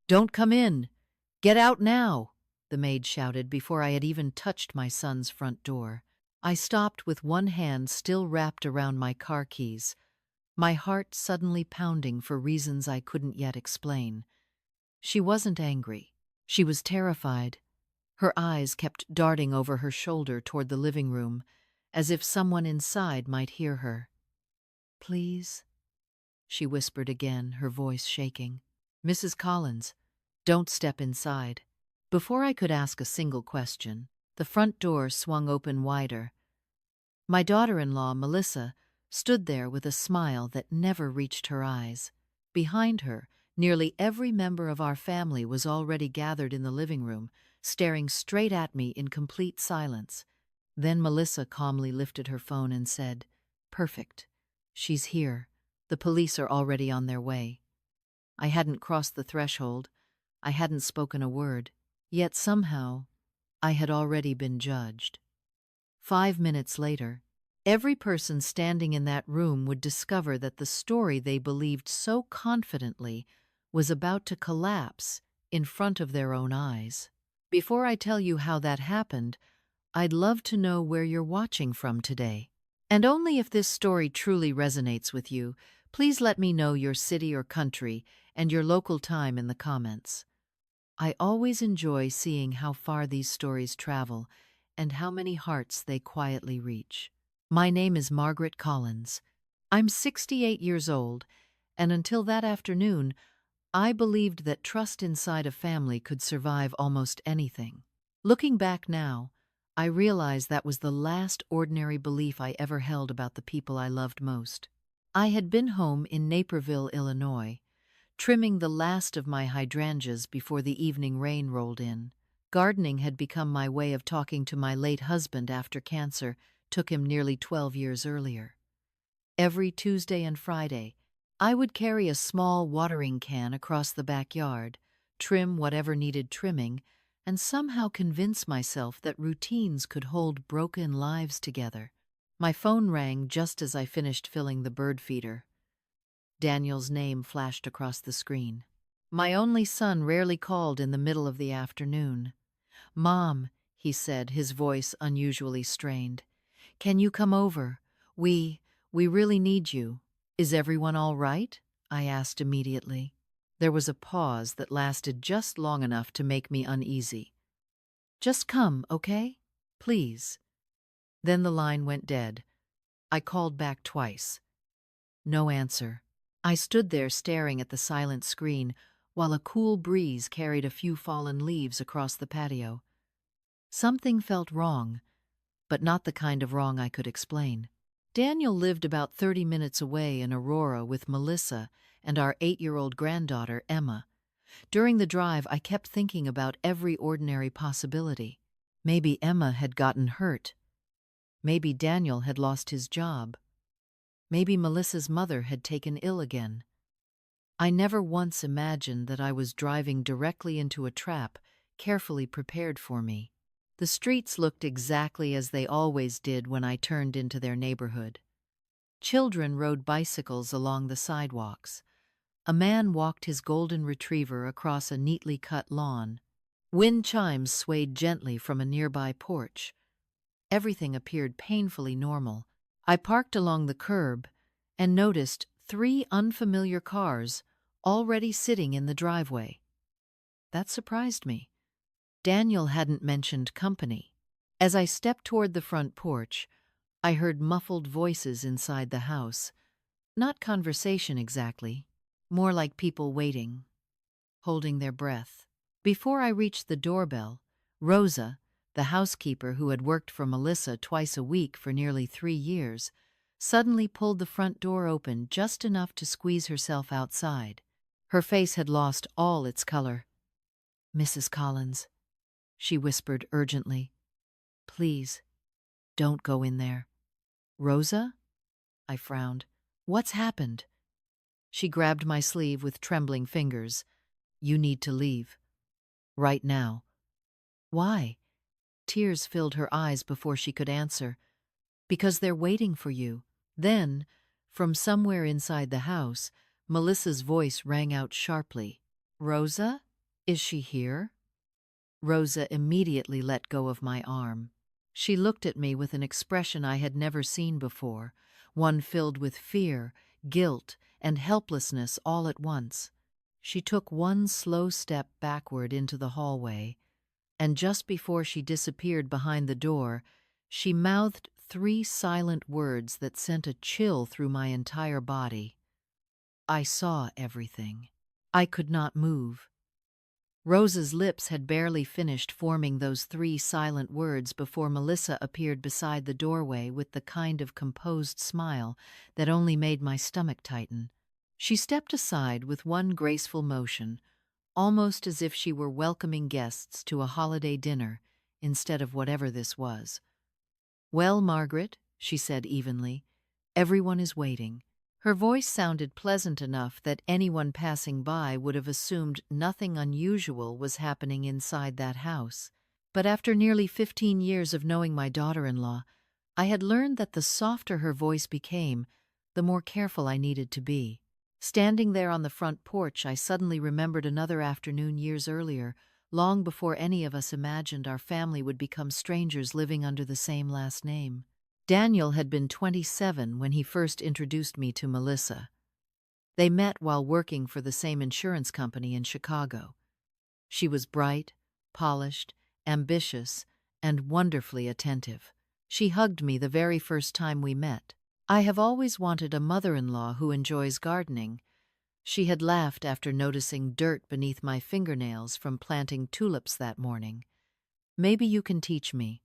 "Don't come in! Get out now!" the maid shouted before I had even touched my son's front door. I stopped with one hand still wrapped around my car keys, my heart suddenly pounding for reasons I couldn't yet explain. She wasn't angry. She was terrified. Her eyes kept darting over her shoulder toward the living room, as if someone inside might hear her. "Please?" she whispered again, her voice shaking. "Mrs. Collins, don't step inside." Before I could ask a single question, the front door swung open wider. My daughter-in-law, Melissa, stood there with a smile that never reached her eyes. Behind her, nearly every member of our family was already gathered in the living room, staring straight at me in complete silence. Then Melissa calmly lifted her phone and said, "Perfect. She's here. The police are already on their way." I hadn't crossed the threshold. I hadn't spoken a word. Yet somehow, I had already been judged. 5 minutes later, every person standing in that room would discover that the story they believed so confidently was about to collapse in front of their own eyes. Before I tell you how that happened, I'd love to know where you're watching from today. And only if this story truly resonates with you, please let me know your city or country and your local time in the comments. I always enjoy seeing how far these stories travel and how many hearts they quietly reach. My name is Margaret Collins. I'm 68 years old, and until that afternoon, I believed that trust inside a family could survive almost anything. Looking back now, I realize that was the last ordinary belief I ever held about the people I loved most. I had been home in Naperville, Illinois, trimming the last of my hydrangeas before the evening rain rolled in. Gardening had become my way of talking to my late husband after cancer took him nearly 12 years earlier. Every Tuesday and Friday, I would carry a small watering can across the backyard, trim whatever needed trimming, and somehow convince myself that routines could hold broken lives together. My phone rang just as I finished filling the bird feeder. Daniel's name flashed across the screen. My only son rarely called in the middle of the afternoon. "Mom," he said, his voice unusually strained, "can you come over? We really need you." "Is everyone all right?" I asked immediately. There was a pause that lasted just long enough to make me uneasy. "Just come, okay? Please." Then the line went dead. I called back twice. No answer. I stood there staring at the silent screen while a cool breeze carried a few fallen leaves across the patio. Something felt wrong, but not the kind of wrong I could explain. Daniel lived about 30 minutes away in Aurora with Melissa and our 8-year-old granddaughter, Emma. During the drive, I kept thinking about every ordinary possibility. Maybe Emma had gotten hurt. Maybe Daniel had lost his job. Maybe Melissa's mother had taken ill again. I never once imagined that I was driving directly into a trap carefully prepared for me. The streets looked exactly as they always did when I turned into their neighborhood. Children rode bicycles along the sidewalks. A man walked his golden retriever across a neatly cut lawn. Wind chimes swayed gently from a nearby porch. Everything appeared painfully normal. I parked along the curb and noticed 3 unfamiliar cars already sitting in the driveway. That surprised me. Daniel hadn't mentioned company. As I stepped toward the front porch, I heard muffled voices inside the house. Not conversation exactly, more like people waiting, holding their breath. Before I reached the doorbell, Rosa, the housekeeper who had worked for Melissa twice a week for nearly 3 years, suddenly pulled the front door open just enough to squeeze herself outside. Her face had lost all its color. "Mrs. Collins," she whispered urgently, "please, don't go in there." "Rosa?" I frowned. "What's happened?" She grabbed my sleeve with trembling fingers. "You need to leave. Right now." "Why?" Tears filled her eyes before she could answer. "Because they're waiting for you." Then, from somewhere inside the house, Melissa's voice rang out sharply. "Rosa, Is she here? Rosa immediately let go of my arm. She looked at me with an expression I had never seen before, one filled with fear, guilt, and helplessness all at once. She took one slow step backward into the hallway, and just before she disappeared behind the door, she mouthed 3 silent words that sent a chill through my entire body. I saw everything. I could not move. Rosa's lips had barely finished forming those 3 silent words before Melissa appeared beside the doorway with the kind of composed smile that only made my stomach tighten. She stepped aside with one graceful motion, almost as if she were welcoming guests to a holiday dinner instead of whatever this was. "Well, Margaret," she said evenly, "everyone is waiting." Her voice sounded pleasant enough that anyone passing by would have assumed nothing unusual was happening inside that house. But after nearly 15 years of knowing my daughter-in-law, I had learned that the softer her voice became, the more careful I needed to be. Standing there on the front porch, I suddenly remembered another afternoon years earlier, long before any of us imagined our family would become strangers living under the same last name. Daniel had been 27 when he first introduced me to Melissa. They met while working for the same insurance company in Chicago. She was bright, polished, ambitious, and wonderfully attentive. She hugged me the very first time we met. "I have always wanted a mother-in-law who enjoys gardening." She had laughed after noticing dirt beneath my fingernails from planting tulips that morning. "Maybe you can teach me."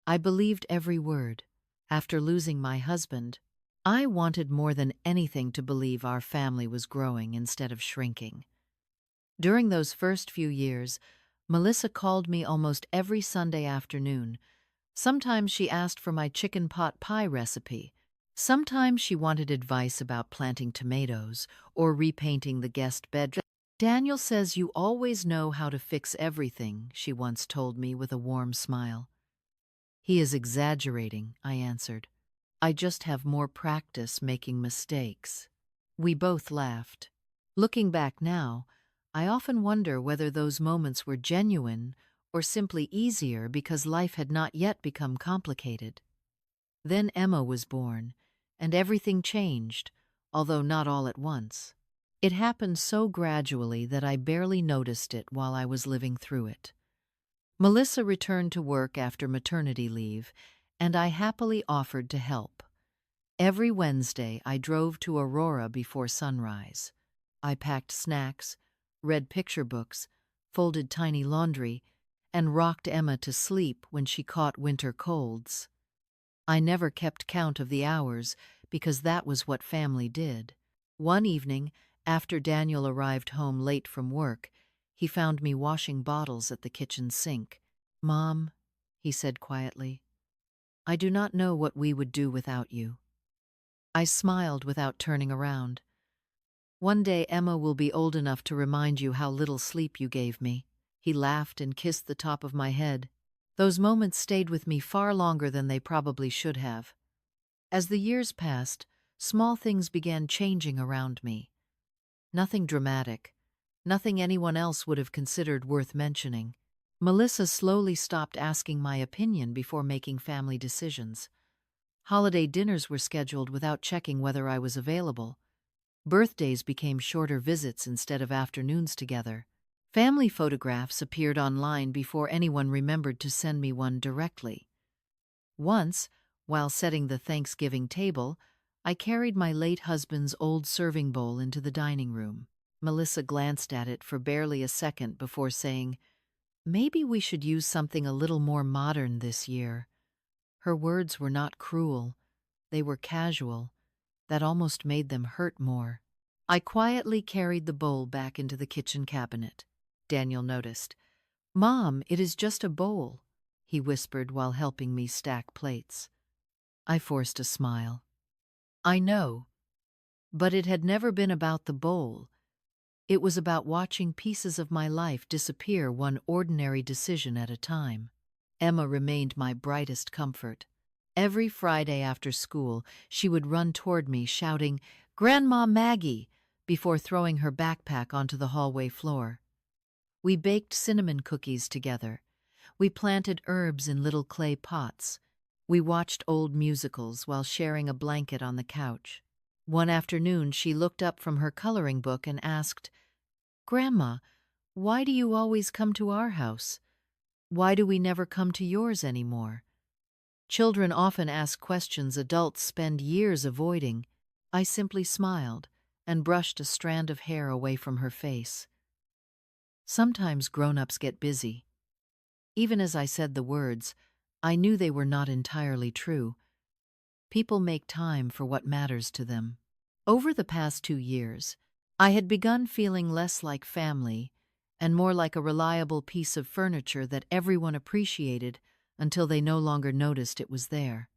I believed every word. After losing my husband, I wanted more than anything to believe our family was growing instead of shrinking. During those first few years, Melissa called me almost every Sunday afternoon. Sometimes she asked for my chicken pot pie recipe. Sometimes she wanted advice about planting tomatoes or repainting the guest bedroom. "Daniel says you always know how to fix everything," she once told me with a warm smile. "He is exaggerating," I answered. "I just have more practice making mistakes." We both laughed. Looking back now, I often wonder whether those moments were genuine or simply easier because life had not yet become complicated. Then Emma was born, and everything changed, although not all at once. It happened so gradually that I barely noticed it while I was living through it. Melissa returned to work after maternity leave, and I happily offered to help. Every Wednesday, I drove to Aurora before sunrise. I packed snacks, read picture books, folded tiny laundry, and rocked Emma to sleep when she caught winter colds. I never kept count of the hours because that was what family did. One evening, after Daniel arrived home late from work, he found me washing bottles at the kitchen sink. "Mom," he said quietly, "I do not know what we would do without you." I smiled without turning around. "One day Emma will be old enough to remind you how little sleep you gave me." He laughed and kissed the top of my head. Those moments stayed with me far longer than they probably should have. As the years passed, small things began changing around me. Nothing dramatic, nothing anyone else would have considered worth mentioning. Melissa slowly stopped asking my opinion before making family decisions. Holiday dinners were scheduled without checking whether I was available. Birthdays became shorter visits instead of afternoons together. Family photographs appeared online before anyone remembered to send me one directly. Once, while setting the Thanksgiving table, I carried my late husband's old serving bowl into the dining room. Melissa glanced at it for barely a second before saying, "Maybe we should use something a little more modern this year." Her words were not cruel. They were casual. That almost made them hurt more. I quietly carried the bowl back into the kitchen cabinet. Daniel noticed. "Mom, it is just a bowl," he whispered while helping me stack plates. I forced a smile. "I know, but it had never been about the bowl. It was about watching pieces of my life disappear one ordinary decision at a time." Emma remained my brightest comfort. Every Friday after school, she would run toward me shouting, "Grandma Maggie," before throwing her backpack onto the hallway floor. We baked cinnamon cookies together. We planted herbs in little clay pots. We watched old musicals while sharing a blanket on the couch. One afternoon, she looked up from her coloring book and asked, "Grandma, why do you always come to our house? Why do we never come to yours anymore?" Children often ask questions adults spend years avoiding. I simply smiled and brushed a strand of hair away from her face. Sometimes grown-ups get busy. Even as I said the words, I knew they were not entirely true. People make time for what matters to them. Over the past 2 years, I had begun feeling less like family and more like a reliable piece of furniture that everyone appreciated until they no longer noticed it was there.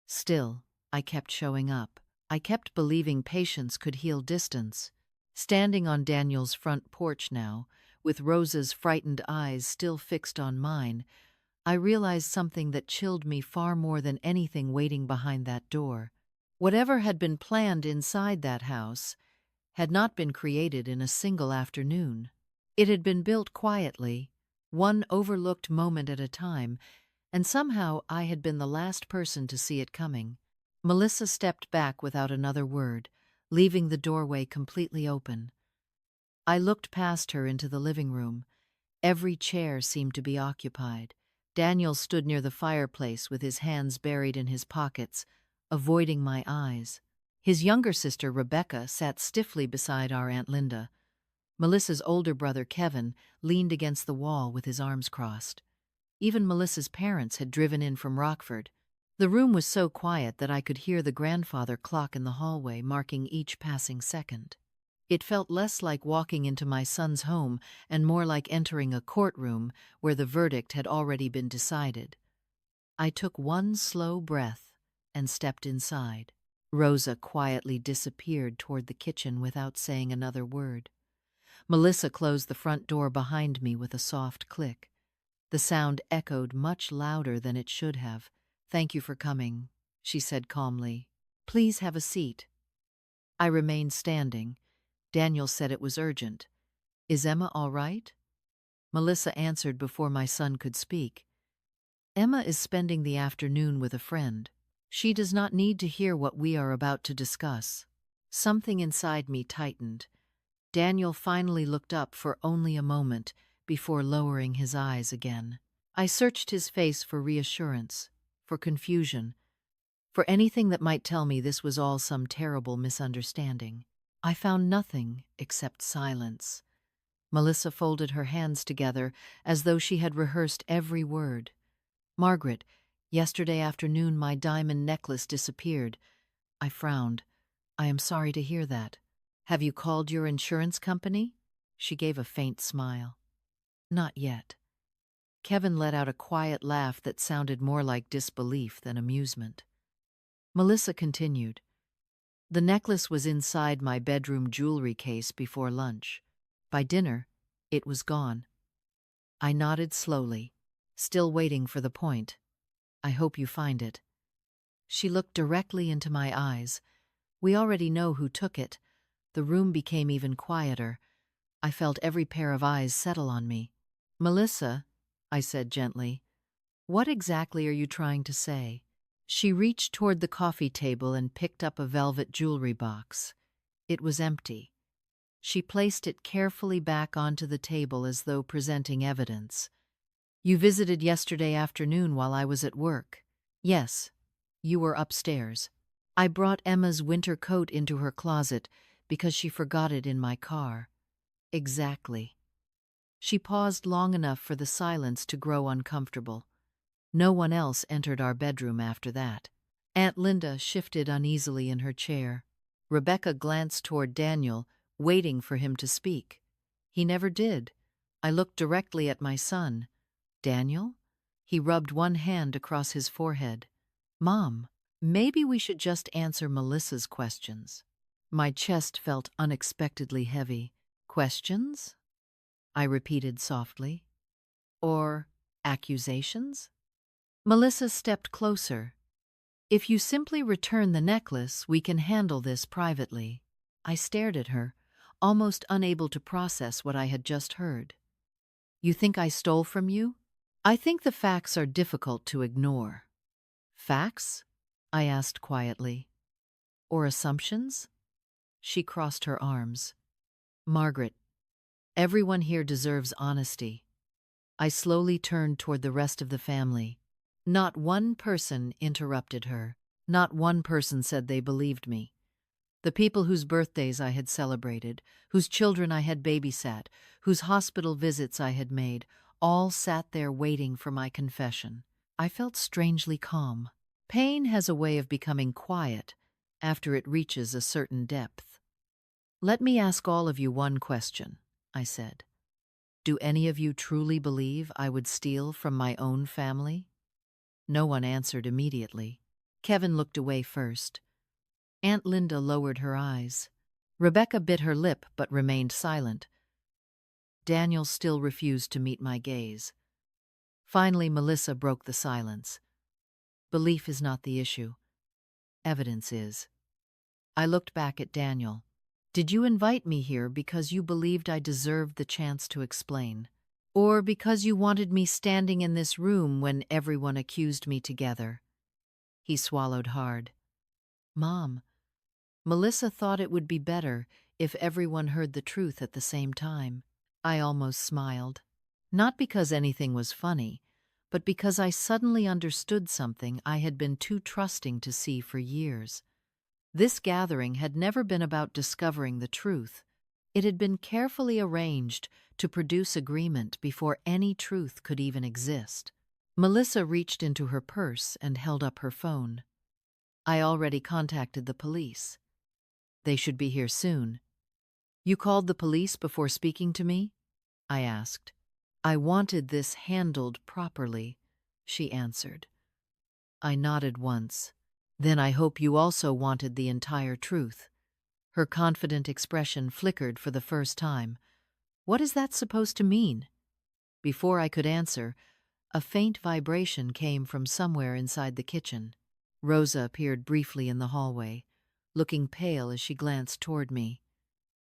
Still, I kept showing up. I kept believing patience could heal distance. Standing on Daniel's front porch now, with Rosa's frightened eyes still fixed on mine, I realized something that chilled me far more than anything waiting behind that door. Whatever had been planned inside that house had not been created in a single afternoon. It had been built quietly, one overlooked moment at a time, and somehow I had been the last person to see it coming. Melissa stepped back without another word, leaving the doorway completely open. I looked past her into the living room. Every chair seemed to be occupied. Daniel stood near the fireplace with his hands buried in his pockets, avoiding my eyes. His younger sister, Rebecca, sat stiffly beside our Aunt Linda. Melissa's older brother, Kevin, leaned against the wall with his arms crossed. Even Melissa's parents had driven in from Rockford. The room was so quiet that I could hear the grandfather clock in the hallway marking each passing second. It felt less like walking into my son's home and more like entering a courtroom where the verdict had already been decided. I took one slow breath and stepped inside. Rosa quietly disappeared toward the kitchen without saying another word. Melissa closed the front door behind me with a soft click. The sound echoed much louder than it should have. "Thank you for coming," she said calmly. "Please have a seat." I remained standing. Daniel said it was urgent. "Is Emma all right?" Melissa answered before my son could speak. "Emma is spending the afternoon with a friend. She does not need to hear what we are about to discuss." Something inside me tightened. Daniel finally looked up for only a moment before lowering his eyes again. I searched his face for reassurance, for confusion, for anything that might tell me this was all some terrible misunderstanding. I found nothing except silence. Melissa folded her hands together as though she had rehearsed every word. "Margaret, yesterday afternoon my diamond necklace disappeared." I frowned. "I am sorry to hear that. Have you called your insurance company?" She gave a faint smile. "Not yet." Kevin let out a quiet laugh that sounded more like disbelief than amusement. Melissa continued. "The necklace was inside my bedroom jewelry case before lunch. By dinner, it was gone." I nodded slowly, still waiting for the point. "I hope you find it." She looked directly into my eyes. "We already know who took it." The room became even quieter. I felt every pair of eyes settle on me. "Melissa," I said gently, "what exactly are you trying to say?" She reached toward the coffee table and picked up a velvet jewelry box. It was empty. She placed it carefully back onto the table as though presenting evidence. "You visited yesterday afternoon while I was at work." "Yes, you were upstairs. I brought Emma's winter coat into her closet because she forgot it in my car." "Exactly." She paused long enough for the silence to grow uncomfortable. No one else entered our bedroom after that. Aunt Linda shifted uneasily in her chair. Rebecca glanced toward Daniel, waiting for him to speak. He never did. I looked directly at my son. "Daniel?" He rubbed one hand across his forehead. "Mom, maybe we should just answer Melissa's questions." My chest felt unexpectedly heavy. "Questions?" I repeated softly. "Or accusations?" Melissa stepped closer. "If you simply return the necklace, we can handle this privately." I stared at her, almost unable to process what I had just heard. You think I stole from you? I think the facts are difficult to ignore. Facts? I asked quietly. Or assumptions? She crossed her arms. Margaret, everyone here deserves honesty. I slowly turned toward the rest of the family. Not one person interrupted her. Not one person said they believed me. The people whose birthdays I had celebrated, whose children I had babysat, whose hospital visits I had made, all sat there waiting for my confession. I felt strangely calm. Pain has a way of becoming quiet after it reaches a certain depth. Let me ask all of you one question, I said. Do any of you truly believe I would steal from my own family? No one answered immediately. Kevin looked away first. Aunt Linda lowered her eyes. Rebecca bit her lip but remained silent. Daniel still refused to meet my gaze. Finally, Melissa broke the silence. Belief is not the issue. Evidence is. I looked back at Daniel. Did you invite me here because you believed I deserved the chance to explain? Or because you wanted me standing in this room when everyone accused me together? He swallowed hard. Mom, Melissa thought it would be better if everyone heard the truth at the same time. I almost smiled. Not because anything was funny, but because I suddenly understood something I had been too trusting to see for years. This gathering had never been about discovering the truth. It had been carefully arranged to produce agreement before any truth could even exist. Melissa reached into her purse and held up her phone. I already contacted the police. They should be here soon. You called the police before speaking to me? I asked. I wanted this handled properly, she answered. I nodded once. Then I hope you also wanted the entire truth. Her confident expression flickered for the first time. What is that supposed to mean? Before I could answer, a faint vibration came from somewhere inside the kitchen. Rosa appeared briefly in the hallway, looking pale as she glanced toward me.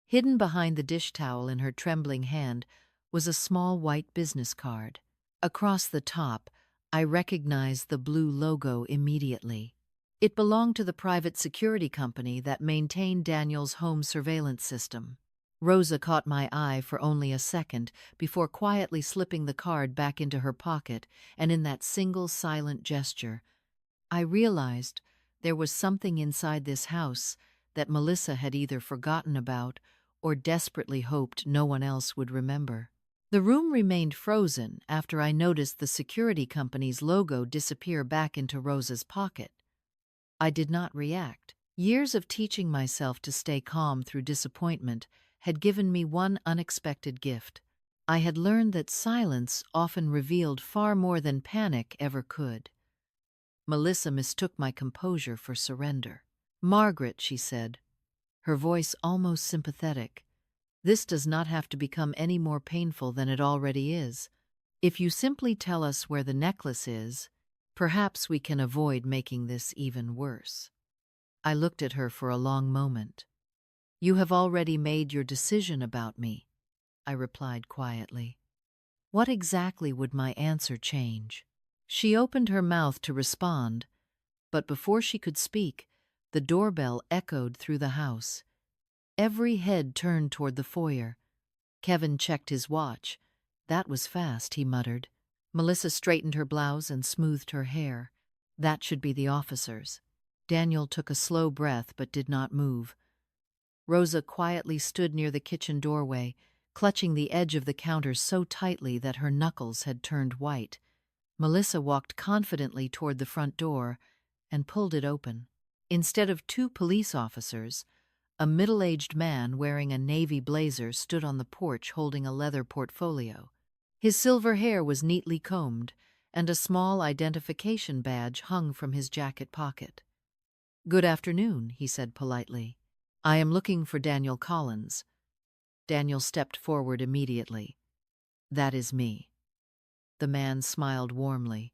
Hidden behind the dish towel in her trembling hand was a small white business card. Across the top, I recognized the blue logo immediately. It belonged to the private security company that maintained Daniel's home surveillance system. Rosa caught my eye for only a second before quietly slipping the card back into her pocket, and in that single silent gesture, I realized there was something inside this house that Melissa had either forgotten about or desperately hoped no one else would remember. The room remained frozen after I noticed the security company's logo disappear back into Rosa's pocket. I did not react. Years of teaching myself to stay calm through disappointment had given me one unexpected gift. I had learned that silence often revealed far more than panic ever could. Melissa mistook my composure for surrender. Margaret, she said, her voice almost sympathetic, this does not have to become any more painful than it already is. If you simply tell us where the necklace is, perhaps we can avoid making this even worse. I looked at her for a long moment. You have already made your decision about me, I replied quietly. What exactly would my answer change? She opened her mouth to respond, but before she could speak, the doorbell echoed through the house. Every head turned toward the foyer. Kevin checked his watch. That was fast, he muttered. Melissa straightened her blouse and smoothed her hair. That should be the officers. Daniel took a slow breath but did not move. Rosa quietly stood near the kitchen doorway, clutching the edge of the counter so tightly that her knuckles had turned white. Melissa walked confidently toward the front door and pulled it open. Instead of two police officers, a middle-aged man wearing a navy blazer stood on the porch holding a leather portfolio. His silver hair was neatly combed, and a small identification badge hung from his jacket pocket. "Good afternoon," he said politely. "I am looking for Daniel Collins." Daniel stepped forward immediately. "That is me." The man smiled warmly.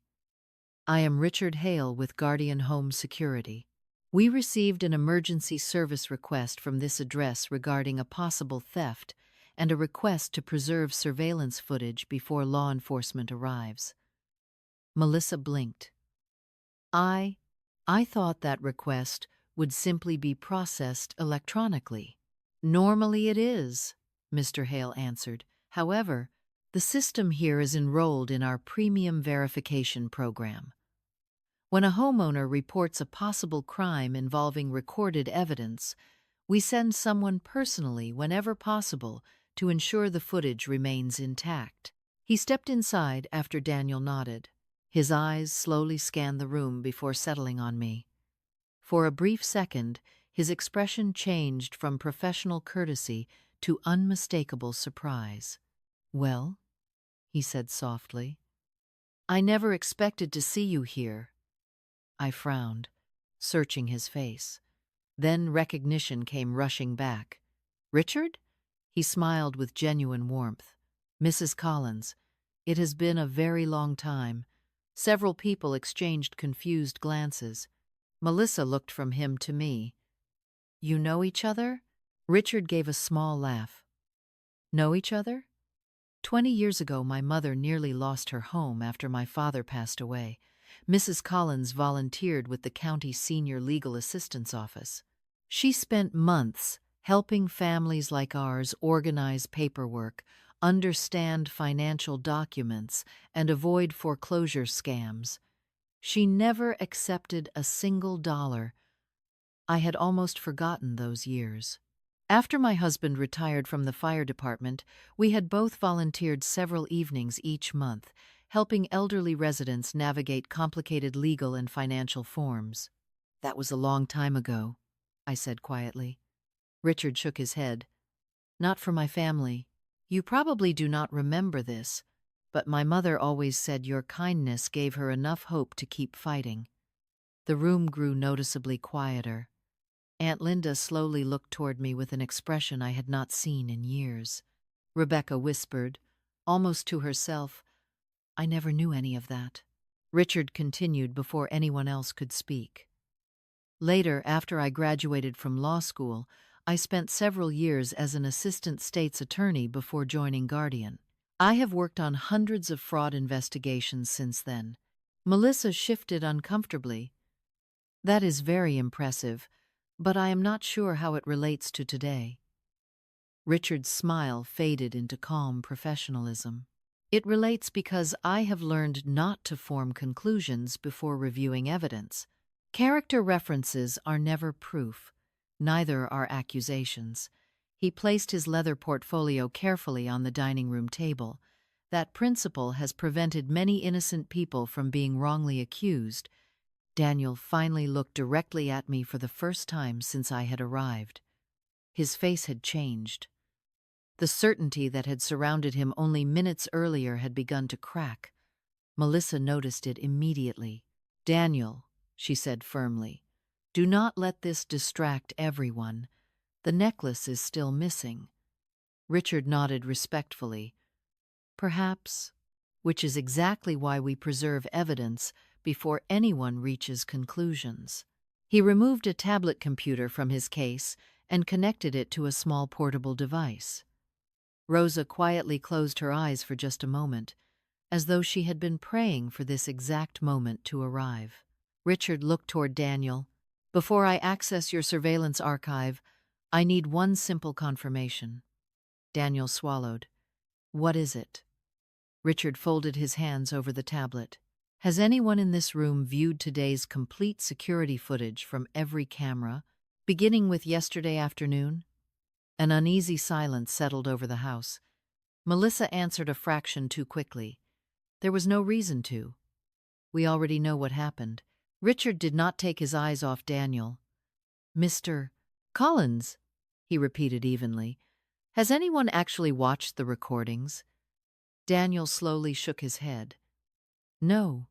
"I am Richard Hale with Guardian Home Security. We received an emergency service request from this address regarding a possible theft, and a request to preserve surveillance footage before law enforcement arrives. Melissa blinked. I thought that request would simply be processed electronically. Normally it is, Mr. Hale answered. However, the system here is enrolled in our premium verification program. When a homeowner reports a possible crime involving recorded evidence, we send someone personally whenever possible to ensure the footage remains intact. He stepped inside after Daniel nodded. His eyes slowly scanned the room before settling on me. For a brief second, his expression changed from professional courtesy to unmistakable surprise. "Well," he said softly, "I never expected to see you here." I frowned, searching his face. Then recognition came rushing back. "Richard?" He smiled with genuine warmth. "Mrs. Collins, it has been a very long time." Several people exchanged confused glances. Melissa looked from him to me. "You know each other?" Richard gave a small laugh. "Know each other? 20 years ago, my mother nearly lost her home after my father passed away. Mrs. Collins volunteered with the county senior legal assistance office. She spent months helping families like ours organize paperwork, understand financial documents, and avoid foreclosure scams. She never accepted a single dollar. I had almost forgotten those years. After my husband retired from the fire department, we had both volunteered several evenings each month, helping elderly residents navigate complicated legal and financial forms. "That was a long time ago," I said quietly. Richard shook his head. "Not for my family. You probably do not remember this, but my mother always said your kindness gave her enough hope to keep fighting." The room grew noticeably quieter. Aunt Linda slowly looked toward me with an expression I had not seen in years. Rebecca whispered, almost to herself, "I never knew any of that." Richard continued before anyone else could speak. "Later, after I graduated from law school, I spent several years as an assistant state's attorney before joining Guardian. I have worked on hundreds of fraud investigations since then." Melissa shifted uncomfortably. "That is very impressive, but I am not sure how it relates to today." Richard's smile faded into calm professionalism. "It relates because I have learned not to form conclusions before reviewing evidence. Character references are never proof, neither are accusations." He placed his leather portfolio carefully on the dining room table. "That principle has prevented many innocent people from being wrongly accused." Daniel finally looked directly at me for the first time since I had arrived. His face had changed. The certainty that had surrounded him only minutes earlier had begun to crack. Melissa noticed it immediately. "Daniel," she said firmly, "do not let this distract everyone. The necklace is still missing." Richard nodded respectfully. "Perhaps, which is exactly why we preserve evidence before anyone reaches conclusions." He removed a tablet computer from his case and connected it to a small portable device. Rosa quietly closed her eyes for just a moment, as though she had been praying for this exact moment to arrive. Richard looked toward Daniel. "Before I access your surveillance archive, I need one simple confirmation." Daniel swallowed. "What is it?" Richard folded his hands over the tablet. "Has anyone in this room viewed today's complete security footage from every camera, beginning with yesterday afternoon?" An uneasy silence settled over the house. Melissa answered a fraction too quickly. "There was no reason to. We already know what happened." Richard did not take his eyes off Daniel. "Mr. Collins," he repeated evenly, "has anyone actually watched the recordings?" Daniel slowly shook his head. "No."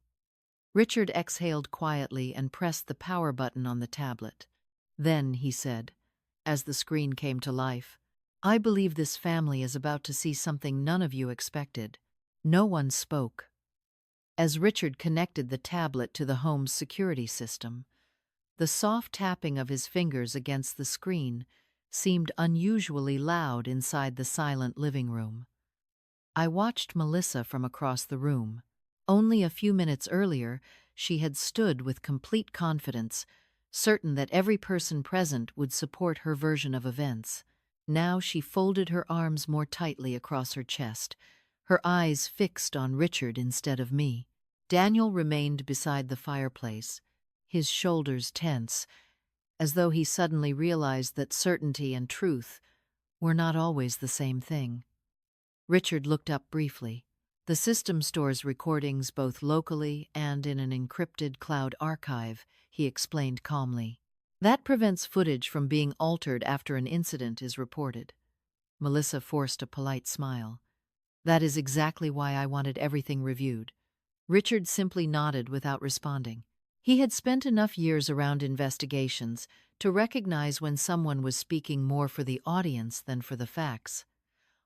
Richard exhaled quietly and pressed the power button on the tablet. Then he said, as the screen came to life, "I believe this family is about to see something none of you expected." No one spoke. As Richard connected the tablet to the home's security system, the soft tapping of his fingers against the screen seemed unusually loud inside the silent living room. I watched Melissa from across the room. Only a few minutes earlier, she had stood with complete confidence, certain that every person present would support her version of events. Now she folded her arms more tightly across her chest, her eyes fixed on Richard instead of me. Daniel remained beside the fireplace, his shoulders tense, as though he suddenly realized that certainty and truth were not always the same thing. Richard looked up briefly. The system stores recordings both locally and in an encrypted cloud archive, he explained calmly. That prevents footage from being altered after an incident is reported. Melissa forced a polite smile. That is exactly why I wanted everything reviewed. Richard simply nodded without responding. He had spent enough years around investigations to recognize when someone was speaking more for the audience than for the facts.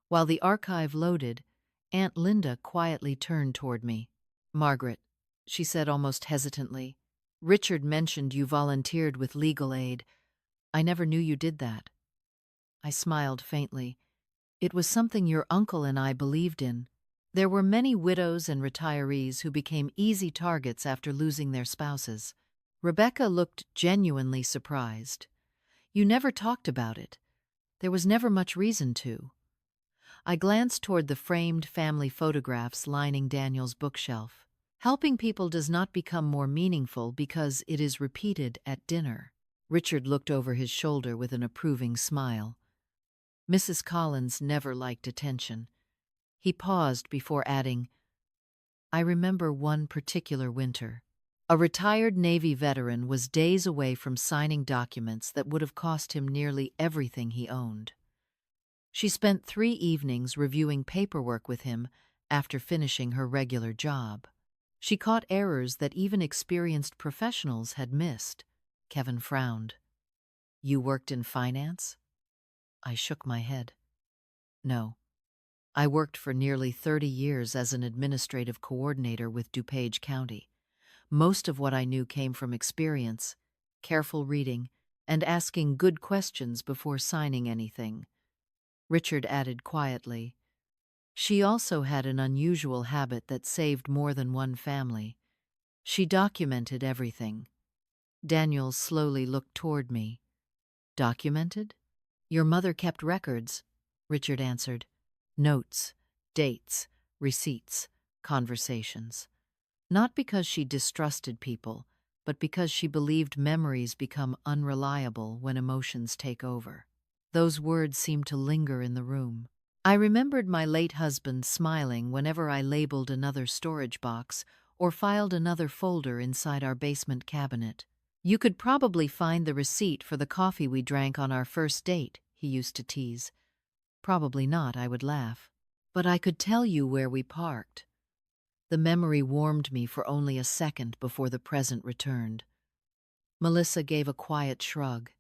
While the archive loaded, Aunt Linda quietly turned toward me. "Margaret," she said almost hesitantly, "Richard mentioned you volunteered with legal aid. I never knew you did that." I smiled faintly. It was something your uncle and I believed in. There were many widows and retirees who became easy targets after losing their spouses. Rebecca looked genuinely surprised. "You never talked about it. There was never much reason to." I glanced toward the framed family photographs lining Daniel's bookshelf. Helping people does not become more meaningful because it is repeated at dinner. Richard looked over his shoulder with an approving smile. Mrs. Collins never liked attention. He paused before adding, "I remember one particular winter. A retired Navy veteran was days away from signing documents that would have cost him nearly everything he owned. She spent 3 evenings reviewing paperwork with him after finishing her regular job. She caught errors that even experienced professionals had missed." Kevin frowned. "You worked in finance?" I shook my head. "No. I worked for nearly 30 years as an administrative coordinator with DuPage County. Most of what I knew came from experience, careful reading, and asking good questions before signing anything." Richard added quietly, "She also had an unusual habit that saved more than one family. She documented everything." Daniel slowly looked toward me. "Documented? Your mother kept records," Richard answered. "Notes, dates, receipts, conversations. Not because she distrusted people, but because she believed memories become unreliable when emotions take over." Those words seemed to linger in the room. I remembered my late husband smiling whenever I labeled another storage box or filed another folder inside our basement cabinet. "You could probably find the receipt for the coffee we drank on our first date," he used to tease. "Probably not," I would laugh. "But I could tell you where we parked." The memory warmed me for only a second before the present returned. Melissa gave a quiet shrug.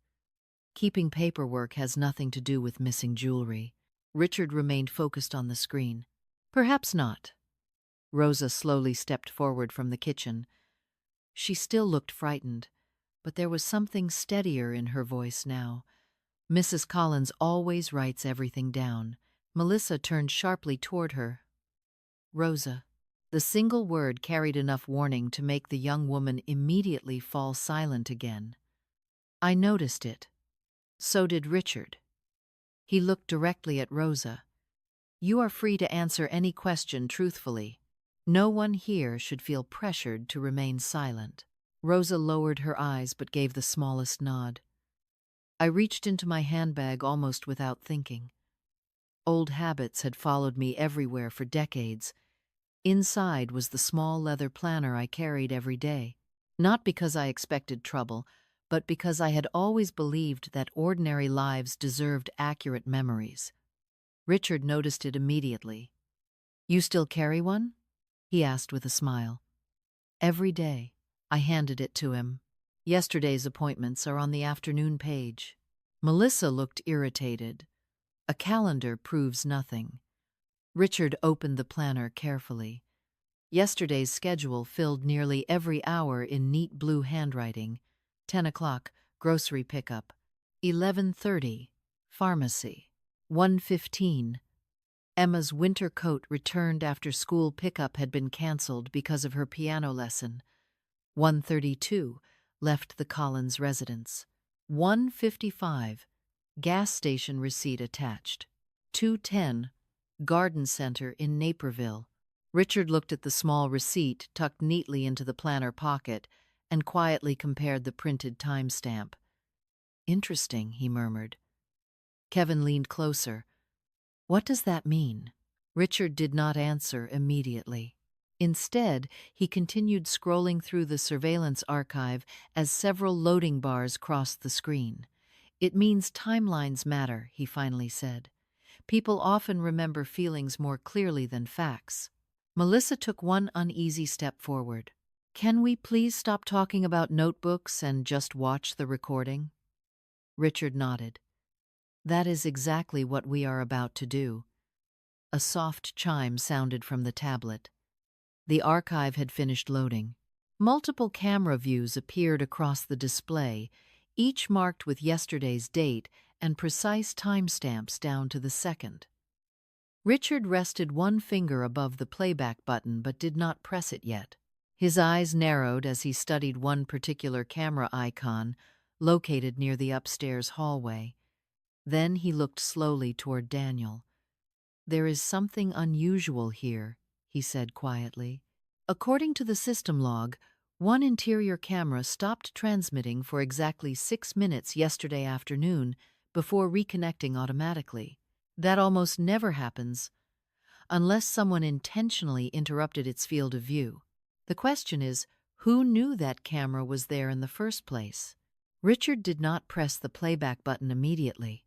"Keeping paperwork has nothing to do with missing jewelry." Richard remained focused on the screen. "Perhaps not." Rosa slowly stepped forward from the kitchen. She still looked frightened, but there was something steadier in her voice now. "Mrs. Collins always writes everything down." Melissa turned sharply toward her. "Rosa." The single word carried enough warning to make the young woman immediately fall silent again. I noticed it. So did Richard. He looked directly at Rosa. "You are free to answer any question truthfully. No one here should feel pressured to remain silent." Rosa lowered her eyes but gave the smallest nod. I reached into my handbag almost without thinking. Old habits had followed me everywhere for decades. Inside was the small leather planner I carried every day. Not because I expected trouble, but because I had always believed that ordinary lives deserved accurate memories. Richard noticed it immediately. "You still carry one?" he asked with a smile. "Every day." I handed it to him. "Yesterday's appointments are on the afternoon page." Melissa looked irritated. "A calendar proves nothing." Richard opened the planner carefully. Yesterday's schedule filled nearly every hour in neat blue handwriting. 10 o'clock, grocery pickup. 11:30, Pharmacy. 1:15. Emma's winter coat returned after school pickup had been canceled because of her piano lesson. 1:32. Left the Collins residence. 1:55. Gas station receipt attached. 2:10. Garden Center in Naperville. Richard looked at the small receipt tucked neatly into the planner pocket and quietly compared the printed timestamp. Interesting, he murmured. Kevin leaned closer. What does that mean? Richard did not answer immediately. Instead, he continued scrolling through the surveillance archive as several loading bars crossed the screen. It means timelines matter, he finally said. People often remember feelings more clearly than facts. Melissa took one uneasy step forward. Can we please stop talking about notebooks and just watch the recording? Richard nodded. That is exactly what we are about to do. A soft chime sounded from the tablet. The archive had finished loading. Multiple camera views appeared across the display, each marked with yesterday's date and precise timestamps down to the second. Richard rested one finger above the playback button but did not press it yet. His eyes narrowed as he studied one particular camera icon located near the upstairs hallway. Then he looked slowly toward Daniel. There is something unusual here, he said quietly. According to the system log, one interior camera stopped transmitting for exactly 6 minutes yesterday afternoon before reconnecting automatically. That almost never happens unless someone intentionally interrupted its field of view. The question is, who knew that camera was there in the first place? Richard did not press the playback button immediately.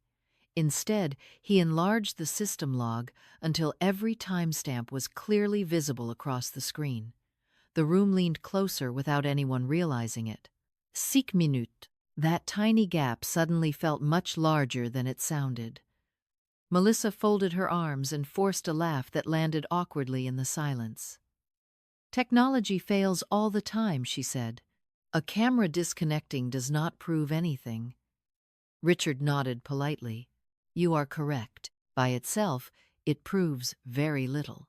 Instead, he enlarged the system log until every timestamp was clearly visible across the screen. The room leaned closer without anyone realizing it. 6 minutes. That tiny gap suddenly felt much larger than it sounded. Melissa folded her arms and forced a laugh that landed awkwardly in the silence. Technology fails all the time, she said. A camera disconnecting does not prove anything. Richard nodded politely. You are correct. By itself, it proves very little.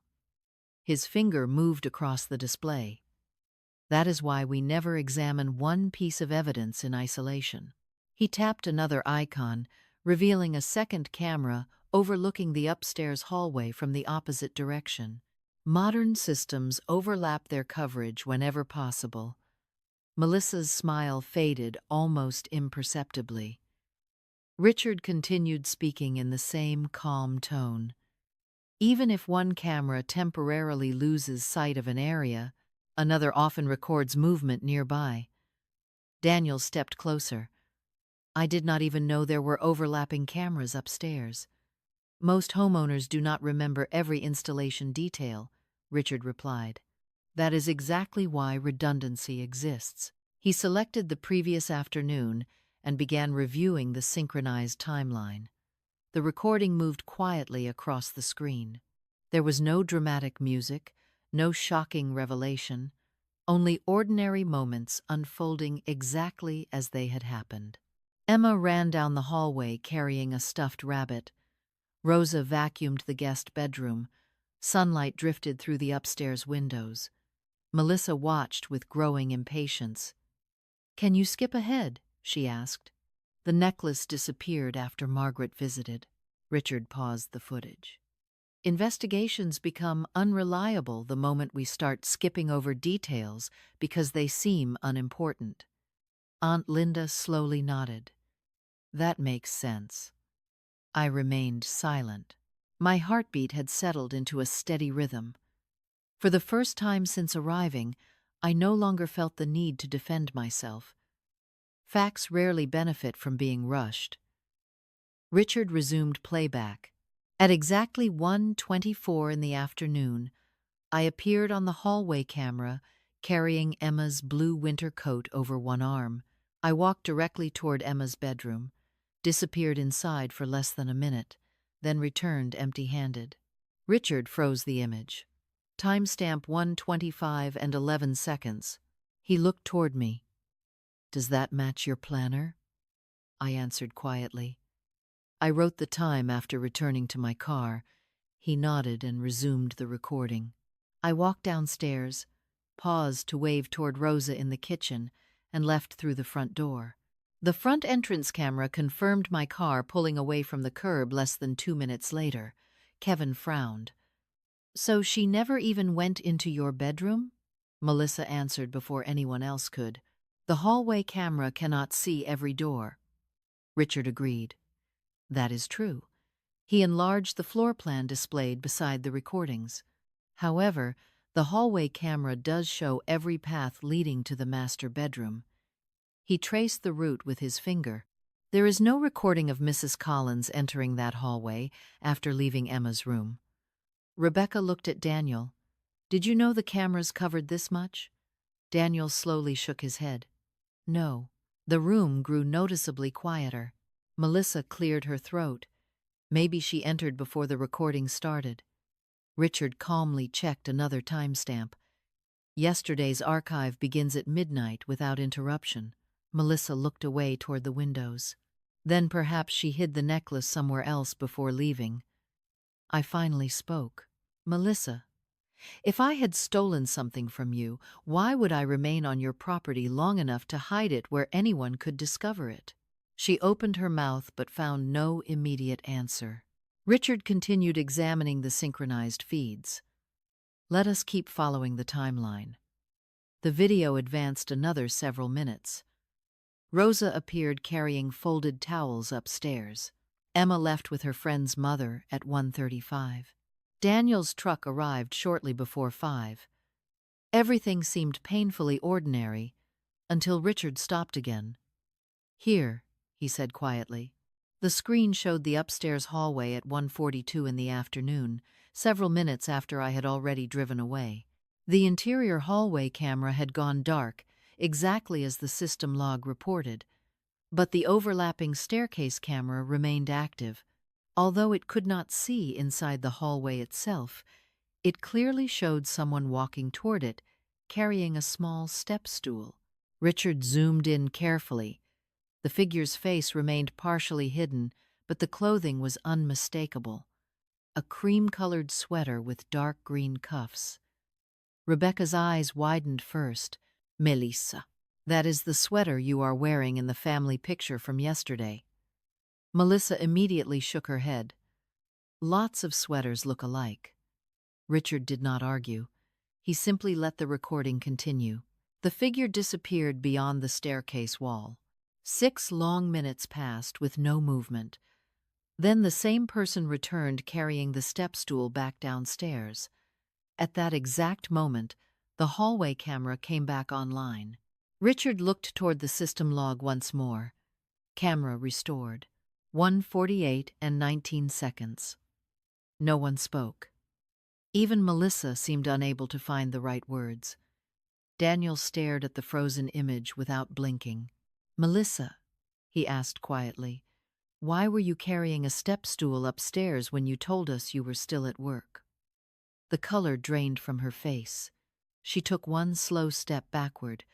His finger moved across the display. That is why we never examine one piece of evidence in isolation. He tapped another icon, revealing a second camera overlooking the upstairs hallway from the opposite direction. Modern systems overlap their coverage whenever possible. Melissa's smile faded almost imperceptibly. Richard continued speaking in the same calm tone. Even if one camera temporarily loses sight of an area, another often records movement nearby. Daniel stepped closer. I did not even know there were overlapping cameras upstairs. Most homeowners do not remember every installation detail, Richard replied. That is exactly why redundancy exists. He selected the previous afternoon and began reviewing the synchronized timeline. The recording moved quietly across the screen. There was no dramatic music, no shocking revelation, only ordinary moments unfolding exactly as they had happened. Emma ran down the hallway carrying a stuffed rabbit. Rosa vacuumed the guest bedroom. Sunlight drifted through the upstairs windows. Melissa watched with growing impatience. Can you skip ahead? She asked. The necklace disappeared after Margaret visited. Richard paused the footage. Investigations become unreliable the moment we start skipping over details because they seem unimportant. Aunt Linda slowly nodded. That makes sense. I remained silent. My heartbeat had settled into a steady rhythm. For the first time since arriving, I no longer felt the need to defend myself. Facts rarely benefit from being rushed. Richard resumed playback. At exactly 1:24 in the afternoon, I appeared on the hallway camera, carrying Emma's blue winter coat over one arm. I walked directly toward Emma's bedroom, disappeared inside for less than a minute, then returned empty-handed. Richard froze the image. Timestamp 1:25 and 11 seconds. He looked toward me. Does that match your planner? I answered quietly. I wrote the time after returning to my car. He nodded and resumed the recording. I walked downstairs, paused to wave toward Rosa in the kitchen, and left through the front door. The front entrance camera confirmed my car pulling away from the curb less than 2 minutes later. Kevin frowned. "So she never even went into your bedroom?" Melissa answered before anyone else could. "The hallway camera cannot see every door." Richard agreed. "That is true." He enlarged the floor plan displayed beside the recordings. However, the hallway camera does show every path leading to the master bedroom. He traced the route with his finger. There is no recording of Mrs. Collins entering that hallway after leaving Emma's room. Rebecca looked at Daniel. "Did you know the cameras covered this much?" Daniel slowly shook his head. "No." The room grew noticeably quieter. Melissa cleared her throat. Maybe she entered before the recording started. Richard calmly checked another timestamp. Yesterday's archive begins at midnight without interruption. Melissa looked away toward the windows. Then perhaps she hid the necklace somewhere else before leaving. I finally spoke. "Melissa, if I had stolen something from you, why would I remain on your property long enough to hide it where anyone could discover it?" She opened her mouth but found no immediate answer. Richard continued examining the synchronized feeds. "Let us keep following the timeline." The video advanced another several minutes. Rosa appeared carrying folded towels upstairs. Emma left with her friend's mother at 1:35. Daniel's truck arrived shortly before 5. Everything seemed painfully ordinary until Richard stopped again. "Here," he said quietly. The screen showed the upstairs hallway at 1:42 in the afternoon, several minutes after I had already driven away. The interior hallway camera had gone dark, exactly as the system log reported, but the overlapping staircase camera remained active. Although it could not see inside the hallway itself, it clearly showed someone walking toward it, carrying a small step stool. Richard zoomed in carefully. The figure's face remained partially hidden, but the clothing was unmistakable. A cream-colored sweater with dark green cuffs. Rebecca's eyes widened first. "Melissa, that is the sweater you are wearing in the family picture from yesterday." Melissa immediately shook her head. "Lots of sweaters look alike." Richard did not argue. He simply let the recording continue. The figure disappeared beyond the staircase wall. 6 long minutes passed with no movement. Then the same person returned carrying the step stool back downstairs. At that exact moment, the hallway camera came back online. Richard looked toward the system log once more. Camera restored. 1:48 and 19 seconds. No one spoke. Even Melissa seemed unable to find the right words. Daniel stared at the frozen image without blinking. "Melissa," he asked quietly, "why were you carrying a step stool upstairs when you told us you were still at work?" The color drained from her face. She took one slow step backward.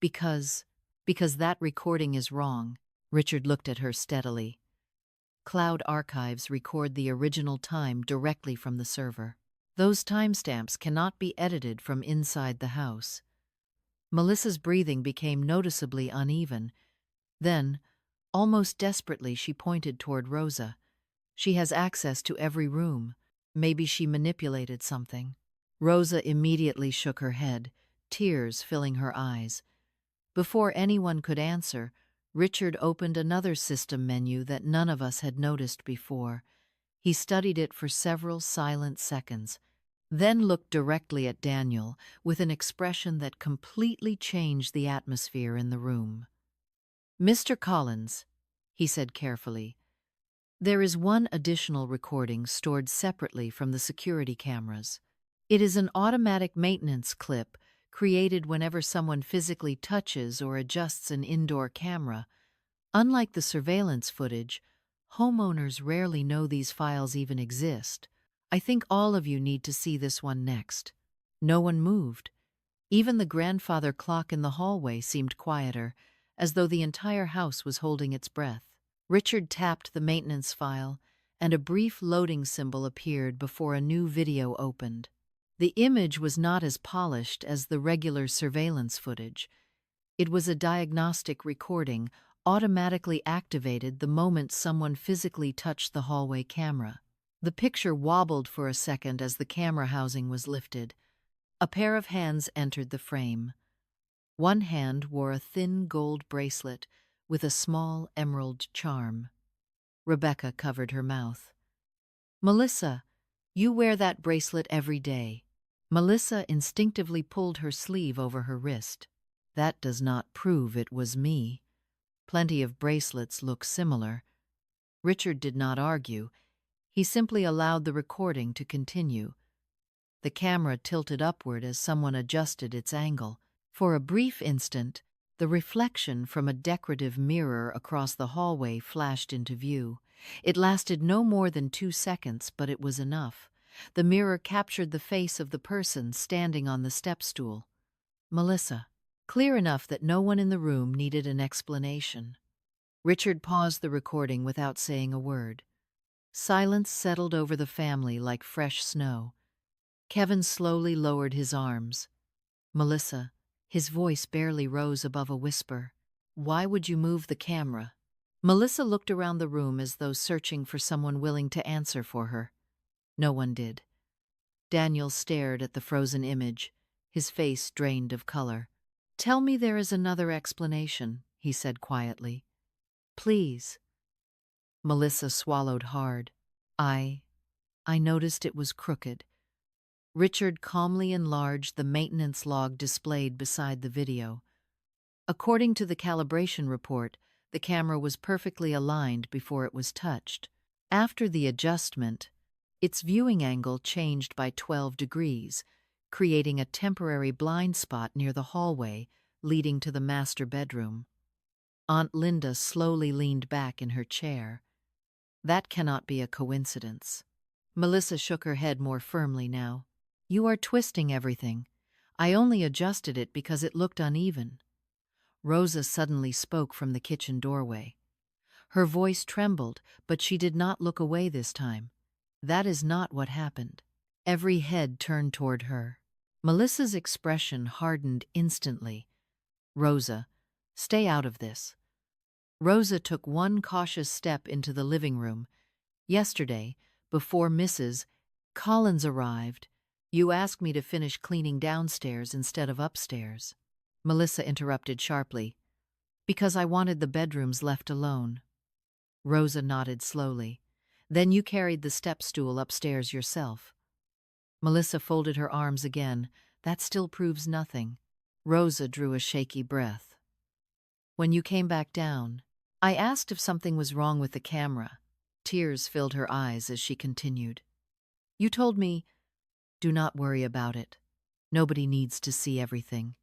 Because that recording is wrong." Richard looked at her steadily. Cloud archives record the original time directly from the server. Those timestamps cannot be edited from inside the house. Melissa's breathing became noticeably uneven. Then, almost desperately, she pointed toward Rosa. "She has access to every room. Maybe she manipulated something." Rosa immediately shook her head, tears filling her eyes. Before anyone could answer, Richard opened another system menu that none of us had noticed before. He studied it for several silent seconds, then looked directly at Daniel with an expression that completely changed the atmosphere in the room. "Mr. Collins," he said carefully, "there is one additional recording stored separately from the security cameras. It is an automatic maintenance clip created whenever someone physically touches or adjusts an indoor camera. Unlike the surveillance footage, homeowners rarely know these files even exist. I think all of you need to see this one next." No one moved. Even the grandfather clock in the hallway seemed quieter, as though the entire house was holding its breath. Richard tapped the maintenance file, and a brief loading symbol appeared before a new video opened. The image was not as polished as the regular surveillance footage. It was a diagnostic recording, automatically activated the moment someone physically touched the hallway camera. The picture wobbled for a second as the camera housing was lifted. A pair of hands entered the frame. One hand wore a thin gold bracelet with a small emerald charm. Rebecca covered her mouth. "Melissa, you wear that bracelet every day." Melissa instinctively pulled her sleeve over her wrist. "That does not prove it was me. Plenty of bracelets look similar." Richard did not argue. He simply allowed the recording to continue. The camera tilted upward as someone adjusted its angle. For a brief instant, the reflection from a decorative mirror across the hallway flashed into view. It lasted no more than 2 seconds, but it was enough. The mirror captured the face of the person standing on the step stool. Melissa. Clear enough that no one in the room needed an explanation. Richard paused the recording without saying a word. Silence settled over the family like fresh snow. Kevin slowly lowered his arms. "Melissa," his voice barely rose above a whisper, "why would you move the camera?" Melissa looked around the room as though searching for someone willing to answer for her. No one did. Daniel stared at the frozen image, his face drained of color. "Tell me there is another explanation," he said quietly. "Please." Melissa swallowed hard. I noticed it was crooked." Richard calmly enlarged the maintenance log displayed beside the video. According to the calibration report, the camera was perfectly aligned before it was touched. After the adjustment, its viewing angle changed by 12 degrees, creating a temporary blind spot near the hallway leading to the master bedroom. Aunt Linda slowly leaned back in her chair. "That cannot be a coincidence." Melissa shook her head more firmly now. "You are twisting everything. I only adjusted it because it looked uneven." Rosa suddenly spoke from the kitchen doorway. Her voice trembled, but she did not look away this time. "That is not what happened." Every head turned toward her. Melissa's expression hardened instantly. "Rosa, stay out of this." Rosa took one cautious step into the living room. "Yesterday, before Mrs. Collins arrived, you asked me to finish cleaning downstairs instead of upstairs." Melissa interrupted sharply. "Because I wanted the bedrooms left alone." Rosa nodded slowly. "Then you carried the step stool upstairs yourself." Melissa folded her arms again. "That still proves nothing." Rosa drew a shaky breath. "When you came back down, I asked if something was wrong with the camera." Tears filled her eyes as she continued. "You told me, 'Do not worry about it. Nobody needs to see everything.'"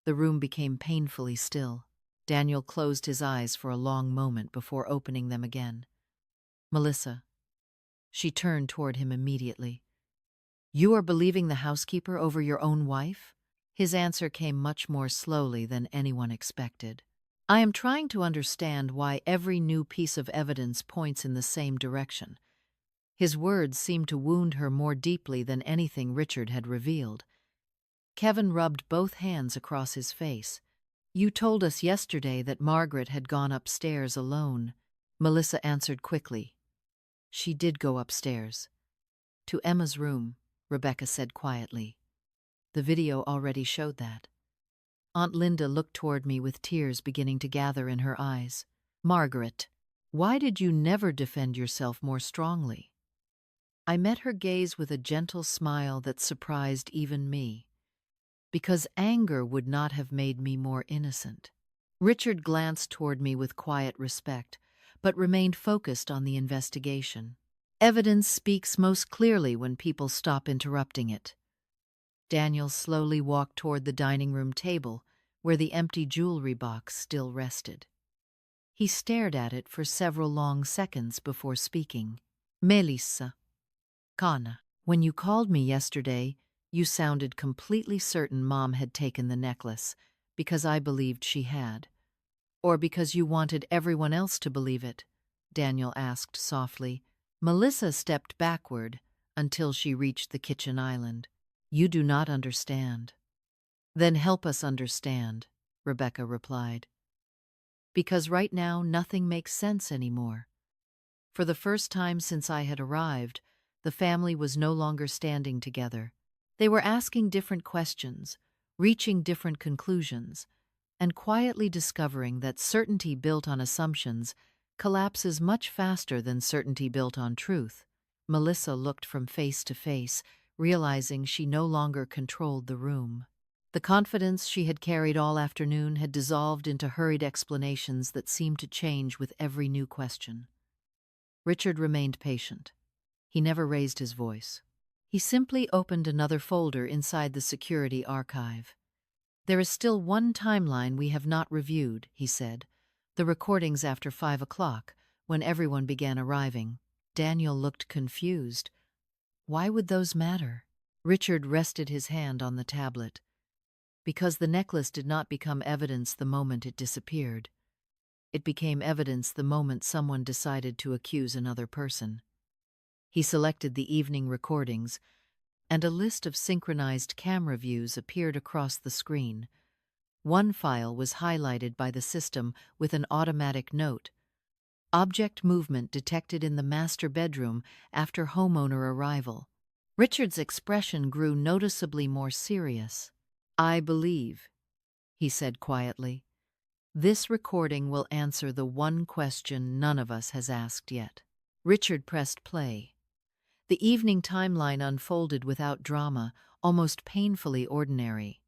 The room became painfully still. Daniel closed his eyes for a long moment before opening them again. "Melissa." She turned toward him immediately. "You are believing the housekeeper over your own wife?" His answer came much more slowly than anyone expected. "I am trying to understand why every new piece of evidence points in the same direction." His words seemed to wound her more deeply than anything Richard had revealed. Kevin rubbed both hands across his face. "You told us yesterday that Margaret had gone upstairs alone." Melissa answered quickly. "She did go upstairs. To Emma's room," Rebecca said quietly. "The video already showed that." Aunt Linda looked toward me with tears beginning to gather in her eyes. "Margaret, why did you never defend yourself more strongly?" I met her gaze with a gentle smile that surprised even me. "Because anger would not have made me more innocent." Richard glanced toward me with quiet respect, but remained focused on the investigation. Evidence speaks most clearly when people stop interrupting it. Daniel slowly walked toward the dining room table, where the empty jewelry box still rested. He stared at it for several long seconds before speaking. "Melissa, Kana, when you called me yesterday, you sounded completely certain Mom had taken the necklace, because I believed she had. Or because you wanted everyone else to believe it? Daniel asked softly. Melissa stepped backward until she reached the kitchen island. You do not understand. Then help us understand, Rebecca replied. Because right now nothing makes sense anymore. For the first time since I had arrived, the family was no longer standing together. They were asking different questions, reaching different conclusions, and quietly discovering that certainty built on assumptions collapses much faster than certainty built on truth. Melissa looked from face to face, realizing she no longer controlled the room. The confidence she had carried all afternoon had dissolved into hurried explanations that seemed to change with every new question. Richard remained patient. He never raised his voice. He simply opened another folder inside the security archive. There is still one timeline we have not reviewed, he said. The recordings after 5 o'clock, when everyone began arriving. Daniel looked confused. Why would those matter? Richard rested his hand on the tablet. Because the necklace did not become evidence the moment it disappeared. It became evidence the moment someone decided to accuse another person. He selected the evening recordings, and a list of synchronized camera views appeared across the screen. One file was highlighted by the system with an automatic note. Object movement detected in the master bedroom after homeowner arrival. Richard's expression grew noticeably more serious. I believe, he said quietly, this recording will answer the one question none of us has asked yet. Richard pressed play. The evening timeline unfolded without drama, almost painfully ordinary.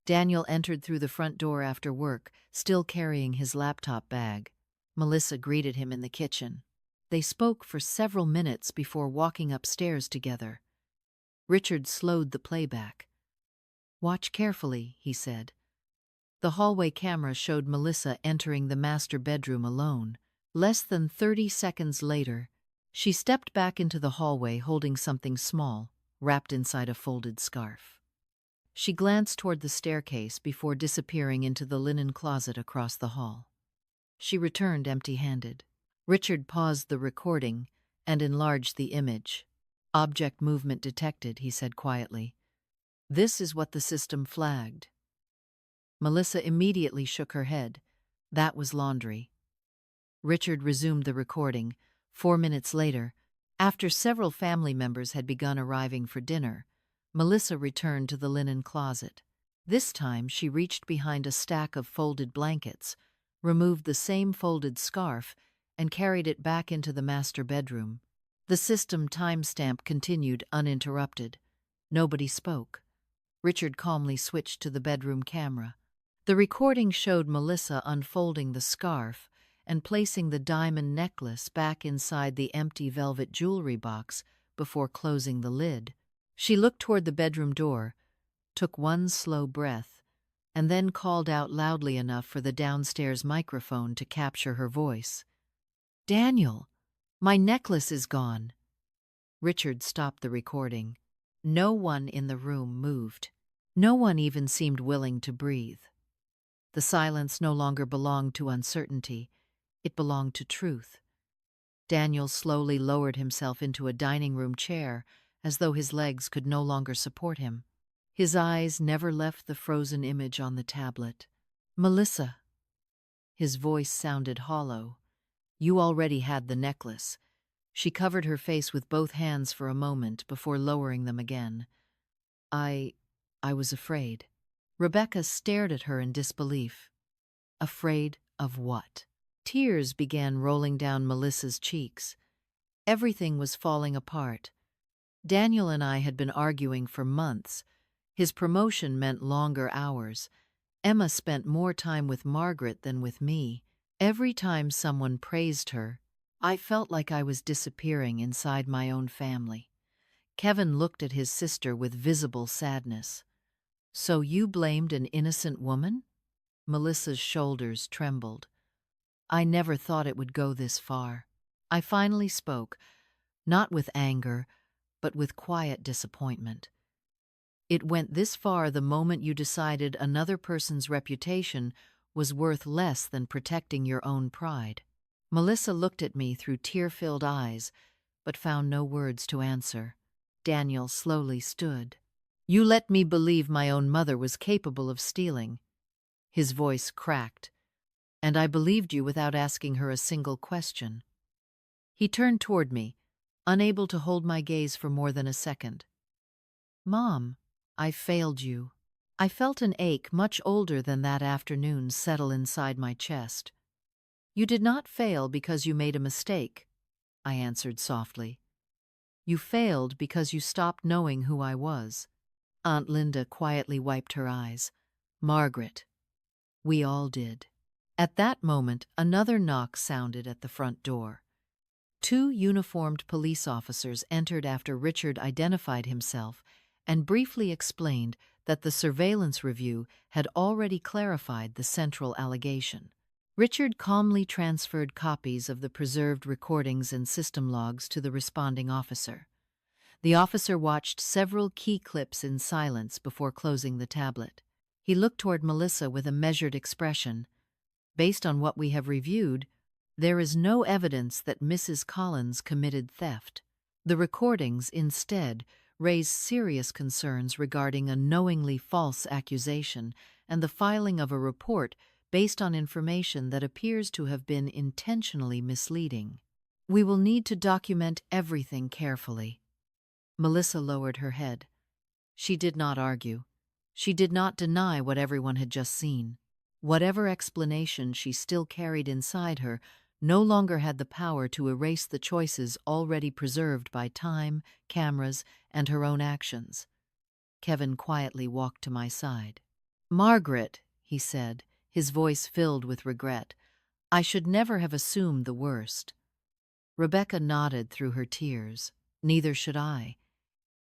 Daniel entered through the front door after work, still carrying his laptop bag. Melissa greeted him in the kitchen. They spoke for several minutes before walking upstairs together. Richard slowed the playback. Watch carefully, he said. The hallway camera showed Melissa entering the master bedroom alone. Less than 30 seconds later, she stepped back into the hallway holding something small, wrapped inside a folded scarf. She glanced toward the staircase before disappearing into the linen closet across the hall. She returned empty-handed. Richard paused the recording and enlarged the image. Object movement detected, he said quietly. This is what the system flagged. Melissa immediately shook her head. That was laundry. Richard resumed the recording. 4 minutes later, after several family members had begun arriving for dinner, Melissa returned to the linen closet. This time she reached behind a stack of folded blankets, removed the same folded scarf, and carried it back into the master bedroom. The system timestamp continued uninterrupted. Nobody spoke. Richard calmly switched to the bedroom camera. The recording showed Melissa unfolding the scarf and placing the diamond necklace back inside the empty velvet jewelry box before closing the lid. She looked toward the bedroom door, took one slow breath, and then called out loudly enough for the downstairs microphone to capture her voice. Daniel, my necklace is gone. Richard stopped the recording. No one in the room moved. No one even seemed willing to breathe. The silence no longer belonged to uncertainty. It belonged to truth. Daniel slowly lowered himself into a dining room chair, as though his legs could no longer support him. His eyes never left the frozen image on the tablet. Melissa. His voice sounded hollow. You already had the necklace. She covered her face with both hands for a moment before lowering them again. I was afraid. Rebecca stared at her in disbelief. Afraid of what? Tears began rolling down Melissa's cheeks. Everything was falling apart. Daniel and I had been arguing for months. His promotion meant longer hours. Emma spent more time with Margaret than with me. Every time someone praised her, I felt like I was disappearing inside my own family. Kevin looked at his sister with visible sadness. So you blamed an innocent woman? Melissa's shoulders trembled. I never thought it would go this far. I finally spoke, not with anger, but with quiet disappointment. It went this far the moment you decided another person's reputation was worth less than protecting your own pride. Melissa looked at me through tear-filled eyes, but found no words to answer. Daniel slowly stood. "You let me believe my own mother was capable of stealing." His voice cracked. "And I believed you without asking her a single question." He turned toward me, unable to hold my gaze for more than a second. "Mom, I failed you." I felt an ache much older than that afternoon settle inside my chest. "You did not fail because you made a mistake," I answered softly. "You failed because you stopped knowing who I was." Aunt Linda quietly wiped her eyes. "Margaret, we all did." At that moment, another knock sounded at the front door. Two uniformed police officers entered after Richard identified himself and briefly explained that the surveillance review had already clarified the central allegation. Richard calmly transferred copies of the preserved recordings and system logs to the responding officer. The officer watched several key clips in silence before closing the tablet. He looked toward Melissa with a measured expression. "Based on what we have reviewed, there is no evidence that Mrs. Collins committed theft. The recordings, instead, raise serious concerns regarding a knowingly false accusation and the filing of a report based on information that appears to have been intentionally misleading. We will need to document everything carefully." Melissa lowered her head. She did not argue. She did not deny what everyone had just seen. Whatever explanation she still carried inside her no longer had the power to erase the choices already preserved by time, cameras, and her own actions. Kevin quietly walked to my side. "Margaret," he said, his voice filled with regret, "I should never have assumed the worst." Rebecca nodded through her tears. "Neither should I."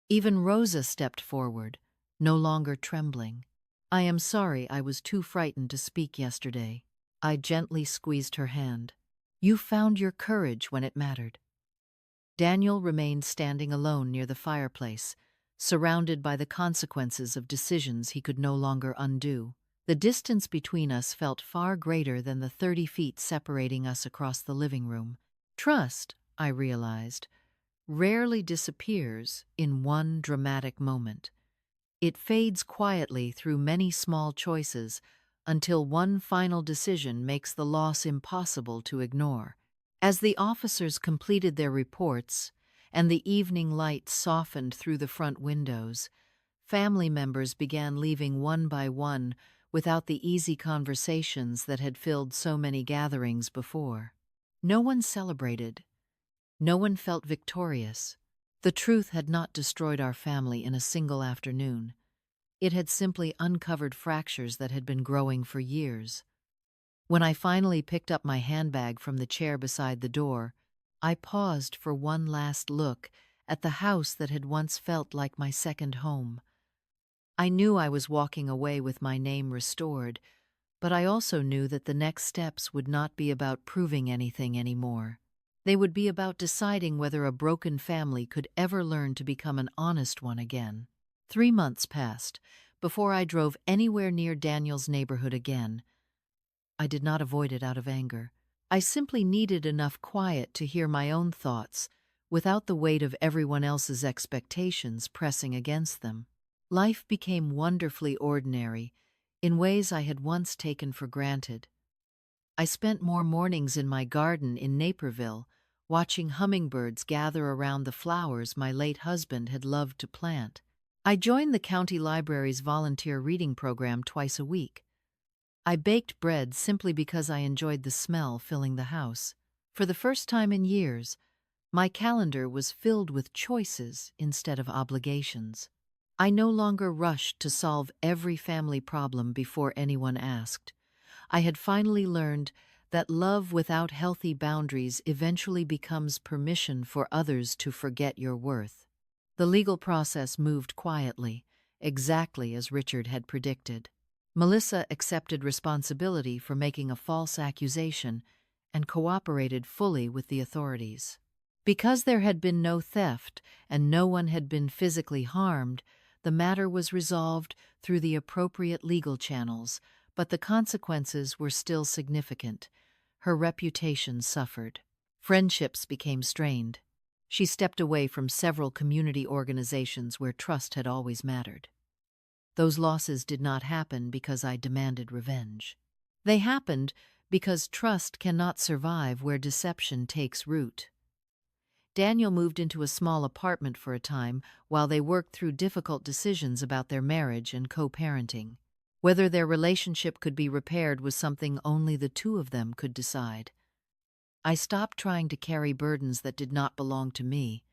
Even Rosa stepped forward, no longer trembling. "I am sorry I was too frightened to speak yesterday." I gently squeezed her hand. "You found your courage when it mattered." Daniel remained standing alone near the fireplace, surrounded by the consequences of decisions he could no longer undo. The distance between us felt far greater than the 30 feet separating us across the living room. Trust, I realized, rarely disappears in one dramatic moment. It fades quietly through many small choices until one final decision makes the loss impossible to ignore. As the officers completed their reports and the evening light softened through the front windows, family members began leaving one by one without the easy conversations that had filled so many gatherings before. No one celebrated. No one felt victorious. The truth had not destroyed our family in a single afternoon. It had simply uncovered fractures that had been growing for years. When I finally picked up my handbag from the chair beside the door, I paused for one last look at the house that had once felt like my second home. I knew I was walking away with my name restored, but I also knew that the next steps would not be about proving anything anymore. They would be about deciding whether a broken family could ever learn to become an honest one again. 3 months passed before I drove anywhere near Daniel's neighborhood again. I did not avoid it out of anger. I simply needed enough quiet to hear my own thoughts without the weight of everyone else's expectations pressing against them. Life became wonderfully ordinary in ways I had once taken for granted. I spent more mornings in my garden in Naperville, watching hummingbirds gather around the flowers my late husband had loved to plant. I joined the county library's volunteer reading program twice a week. I baked bread simply because I enjoyed the smell filling the house. For the first time in years, my calendar was filled with choices instead of obligations. I no longer rushed to solve every family problem before anyone asked. I had finally learned that love without healthy boundaries eventually becomes permission for others to forget your worth. The legal process moved quietly, exactly as Richard had predicted. Melissa accepted responsibility for making a false accusation and cooperated fully with the authorities. Because there had been no theft and no one had been physically harmed, the matter was resolved through the appropriate legal channels, but the consequences were still significant. Her reputation suffered. Friendships became strained. She stepped away from several community organizations where trust had always mattered. Those losses did not happen because I demanded revenge. They happened because trust cannot survive where deception takes root. Daniel moved into a small apartment for a time while they worked through difficult decisions about their marriage and co-parenting. Whether their relationship could be repaired was something only the two of them could decide. I stopped trying to carry burdens that did not belong to me.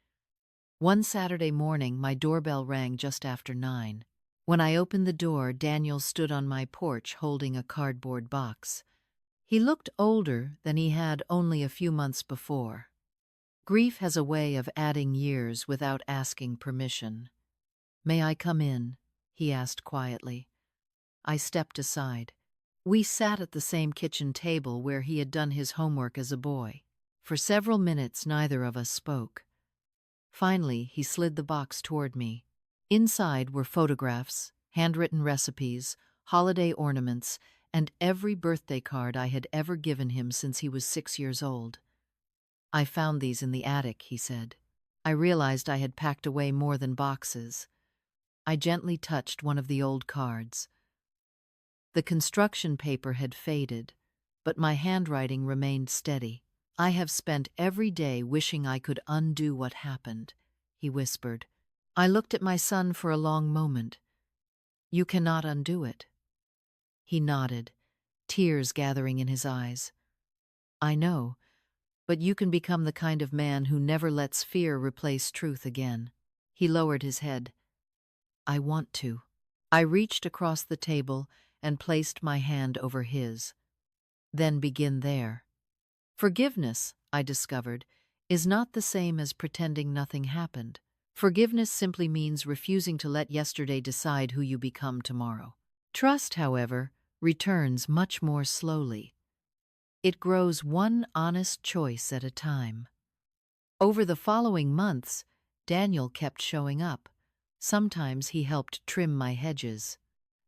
One Saturday morning, my doorbell rang just after 9. When I opened the door, Daniel stood on my porch holding a cardboard box. He looked older than he had only a few months before. Grief has a way of adding years without asking permission. "May I come in?" he asked quietly. I stepped aside. We sat at the same kitchen table where he had done his homework as a boy. For several minutes, neither of us spoke. Finally, he slid the box toward me. Inside were photographs, handwritten recipes, holiday ornaments, and every birthday card I had ever given him since he was 6 years old. "I found these in the attic," he said. I realized I had packed away more than boxes. I gently touched one of the old cards. The construction paper had faded, but my handwriting remained steady. "I have spent every day wishing I could undo what happened," he whispered. I looked at my son for a long moment. "You cannot undo it." He nodded, tears gathering in his eyes. "I know, but you can become the kind of man who never lets fear replace truth again." He lowered his head. "I want to." I reached across the table and placed my hand over his. "Then begin there." Forgiveness, I discovered, is not the same as pretending nothing happened. Forgiveness simply means refusing to let yesterday decide who you become tomorrow. Trust, however, returns much more slowly. It grows one honest choice at a time. Over the following months, Daniel kept showing up. Sometimes he helped trim my hedges.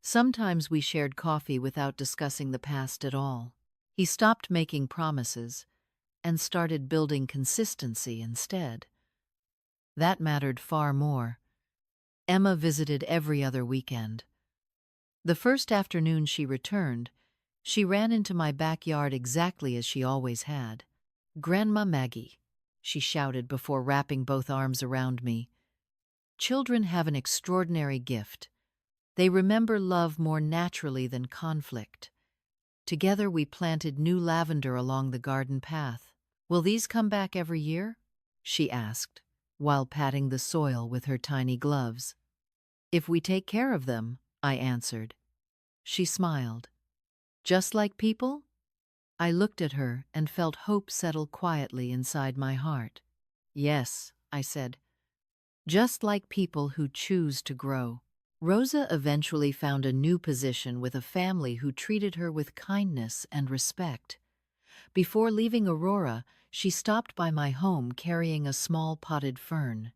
Sometimes we shared coffee without discussing the past at all. He stopped making promises and started building consistency instead. That mattered far more. Emma visited every other weekend. The first afternoon she returned, she ran into my backyard exactly as she always had. "Grandma Maggie," she shouted before wrapping both arms around me. "Children have an extraordinary gift. They remember love more naturally than conflict." Together we planted new lavender along the garden path. "Will these come back every year?" she asked, while patting the soil with her tiny gloves. "If we take care of them," I answered. She smiled. "Just like people?" I looked at her and felt hope settle quietly inside my heart. "Yes," I said, "just like people who choose to grow." Rosa eventually found a new position with a family who treated her with kindness and respect. Before leaving Aurora, she stopped by my home carrying a small potted fern.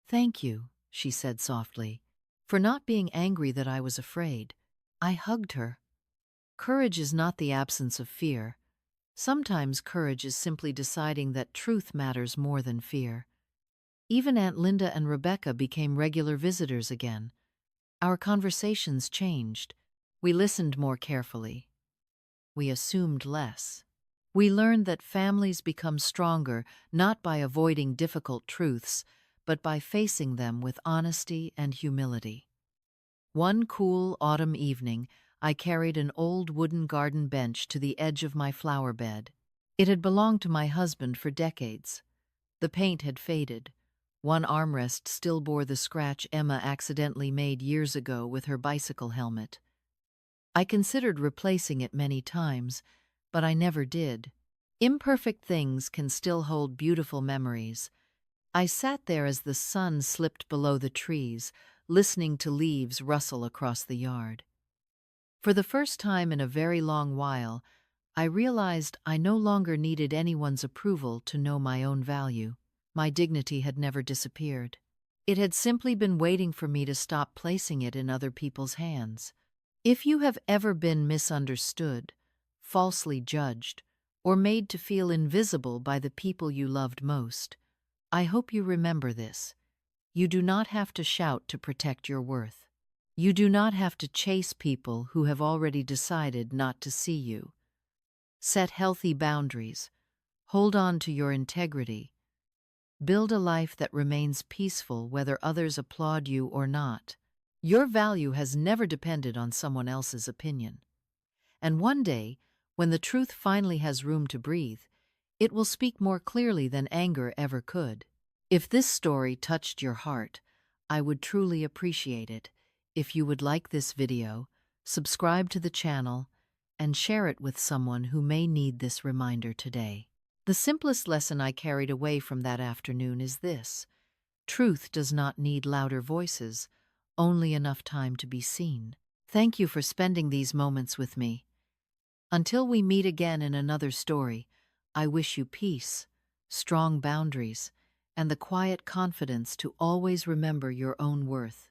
"Thank you," she said softly, "for not being angry that I was afraid." I hugged her. Courage is not the absence of fear. Sometimes courage is simply deciding that truth matters more than fear. Even Aunt Linda and Rebecca became regular visitors again. Our conversations changed. We listened more carefully. We assumed less. We learned that families become stronger not by avoiding difficult truths, but by facing them with honesty and humility. One cool autumn evening, I carried an old wooden garden bench to the edge of my flower bed. It had belonged to my husband for decades. The paint had faded. One armrest still bore the scratch Emma accidentally made years ago with her bicycle helmet. I considered replacing it many times, but I never did. Imperfect things can still hold beautiful memories. I sat there as the sun slipped below the trees, listening to leaves rustle across the yard. For the first time in a very long while, I realized I no longer needed anyone's approval to know my own value. My dignity had never disappeared. It had simply been waiting for me to stop placing it in other people's hands. If you have ever been misunderstood, falsely judged, or made to feel invisible by the people you loved most, I hope you remember this. You do not have to shout to protect your worth. You do not have to chase people who have already decided not to see you. Set healthy boundaries. Hold on to your integrity. Build a life that remains peaceful whether others applaud you or not. Your value has never depended on someone else's opinion. And one day, when the truth finally has room to breathe, it will speak more clearly than anger ever could. If this story touched your heart, I would truly appreciate it if you would like this video, subscribe to the channel, and share it with someone who may need this reminder today. The simplest lesson I carried away from that afternoon is this: truth does not need louder voices, only enough time to be seen. Thank you for spending these moments with me. Until we meet again in another story, I wish you peace, strong boundaries, and the quiet confidence to always remember your own worth.